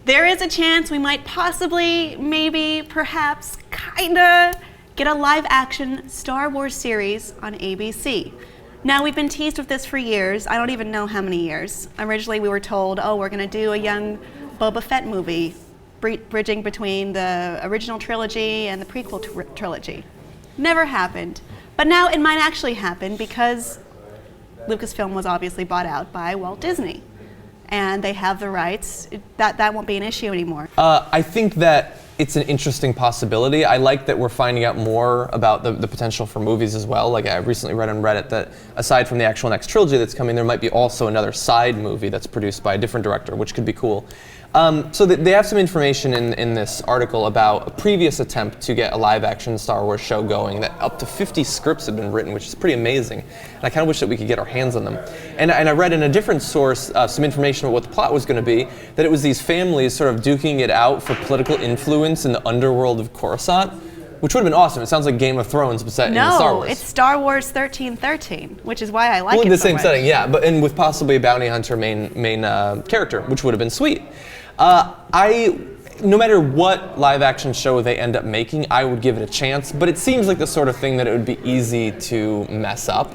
there is a chance we might possibly, maybe, perhaps, kinda get a live-action Star Wars series on ABC. Now, we've been teased with this for years. I don't even know how many years. Originally, we were told, oh, we're gonna do a young Boba Fett movie, bridging between the original trilogy and the prequel trilogy. Never happened. But now it might actually happen because Lucasfilm was obviously bought out by Walt Disney. And they have the rights. That won't be an issue anymore. I think that it's an interesting possibility. I like that we're finding out more about the potential for movies as well. Like I recently read on Reddit that aside from the actual next trilogy that's coming, there might be also another side movie that's produced by a different director, which could be cool. So they have some information in this article about a previous attempt to get a live-action Star Wars show going, that up to 50 scripts had been written, which is pretty amazing. And I kind of wish that we could get our hands on them. And I read in a different source some information about what the plot was going to be, that it was these families sort of duking it out for political influence in the underworld of Coruscant, which would have been awesome. It sounds like Game of Thrones, but set in Star Wars. No, it's Star Wars 1313, which is why I like it so much. Well, in the same setting, yeah, and with possibly a bounty hunter main character, which would have been sweet. No matter what live-action show they end up making, I would give it a chance, but it seems like the sort of thing that it would be easy to mess up.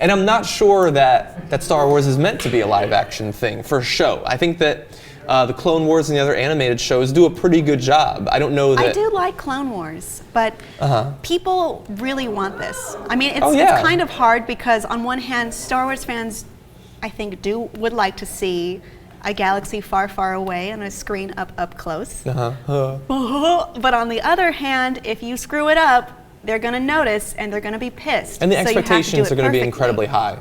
And I'm not sure that Star Wars is meant to be a live-action thing for show. I think that the Clone Wars and the other animated shows do a pretty good job. I don't know that... I do like Clone Wars, but people really want this. I mean, it's kind of hard because on one hand, Star Wars fans, I think, would like to see a galaxy far, far away on a screen up close. But on the other hand, if you screw it up, they're going to notice and they're going to be pissed. And the expectations are going to be incredibly high.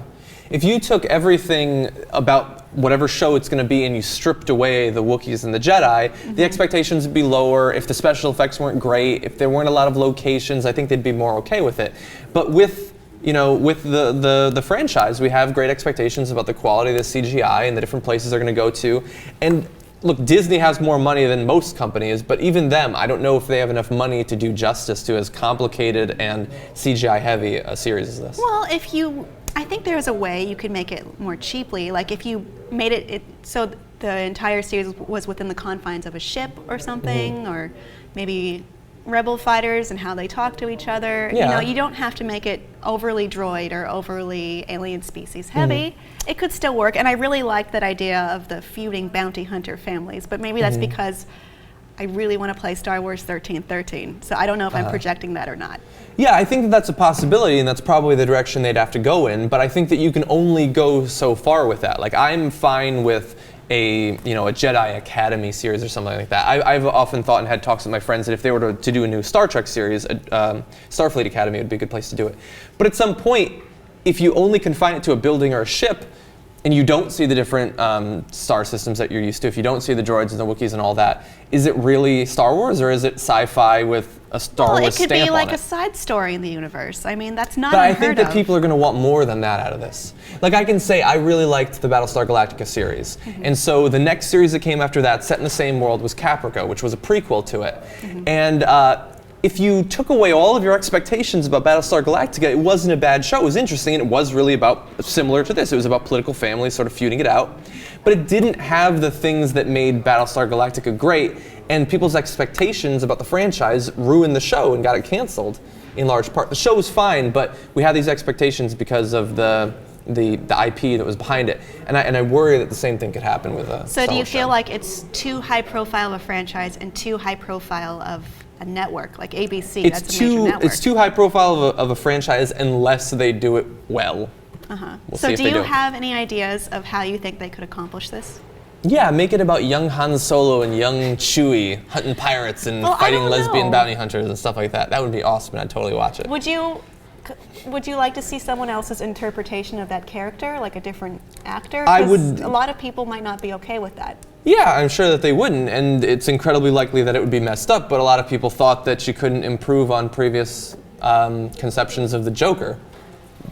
If you took everything about whatever show it's going to be and you stripped away the Wookiees and the Jedi, the expectations would be lower. If the special effects weren't great, if there weren't a lot of locations, I think they'd be more okay with it. But with the franchise, we have great expectations about the quality of the CGI and the different places they're going to go to. And look, Disney has more money than most companies, but even them, I don't know if they have enough money to do justice to as complicated and CGI heavy a series as this. Well, I think there's a way you could make it more cheaply. Like if you made it so the entire series was within the confines of a ship or something, or maybe rebel fighters and how they talk to each other. Yeah. You don't have to make it overly droid or overly alien species heavy. It could still work, and I really like that idea of the feuding bounty hunter families, but maybe that's because I really want to play Star Wars 1313, so I don't know if I'm projecting that or not. Yeah, I think that that's a possibility, and that's probably the direction they'd have to go in, but I think that you can only go so far with that. Like, I'm fine with a Jedi Academy series or something like that. I've often thought and had talks with my friends that if they were to do a new Star Trek series, Starfleet Academy would be a good place to do it. But at some point, if you only confine it to a building or a ship, and you don't see the different star systems that you're used to, if you don't see the droids and the Wookiees and all that, is it really Star Wars or is it sci-fi with a Star Wars stamp on it? Well, it could be like a side story in the universe. I mean, that's not But unheard I think that people are going to want more than that out of this. Like I can say I really liked the Battlestar Galactica series. And so the next series that came after that, set in the same world, was Caprica, which was a prequel to it. And if you took away all of your expectations about Battlestar Galactica, it wasn't a bad show. It was interesting, and it was really similar to this. It was about political families sort of feuding it out. But it didn't have the things that made Battlestar Galactica great, and people's expectations about the franchise ruined the show and got it canceled in large part. The show was fine, but we had these expectations because of the IP that was behind it. And I worry that the same thing could happen with a So do you feel like it's too high profile of a franchise and too high profile of a network, like ABC? That's a major network. It's too high profile of a franchise unless they do it well. We'll so do you have any ideas of how you think they could accomplish this? Yeah, make it about young Han Solo and young Chewie hunting pirates and fighting lesbian bounty hunters and stuff like that. That would be awesome, and I'd totally watch it. Would you like to see someone else's interpretation of that character, like a different actor? I would. A lot of people might not be okay with that. Yeah, I'm sure that they wouldn't, and it's incredibly likely that it would be messed up, but a lot of people thought that she couldn't improve on previous conceptions of the Joker.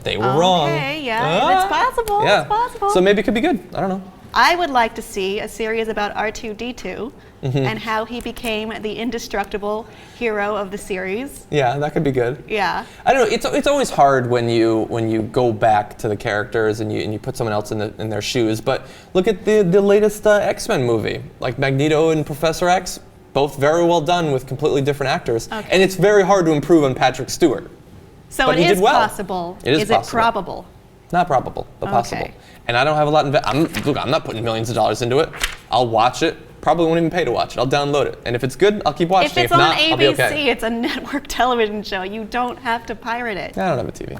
They were wrong. Okay, yeah, it's possible. Yeah. It's possible. So maybe it could be good. I don't know. I would like to see a series about R2-D2 and how he became the indestructible hero of the series. Yeah, that could be good. Yeah. I don't know. It's always hard when you go back to the characters and you put someone else in their shoes. But look at the latest X-Men movie, like Magneto and Professor X, both very well done with completely different actors. Okay. And it's very hard to improve on Patrick Stewart. So but it is well. possible. It is possible. It probable? Not probable, but possible. Okay. And I don't have a lot look, I'm not putting millions of dollars into it. I'll watch it. Probably won't even pay to watch it. I'll download it. And if it's good, I'll keep watching it. If it's If not, on ABC, I'll be okay. it's a network television show. You don't have to pirate it. I don't have a TV.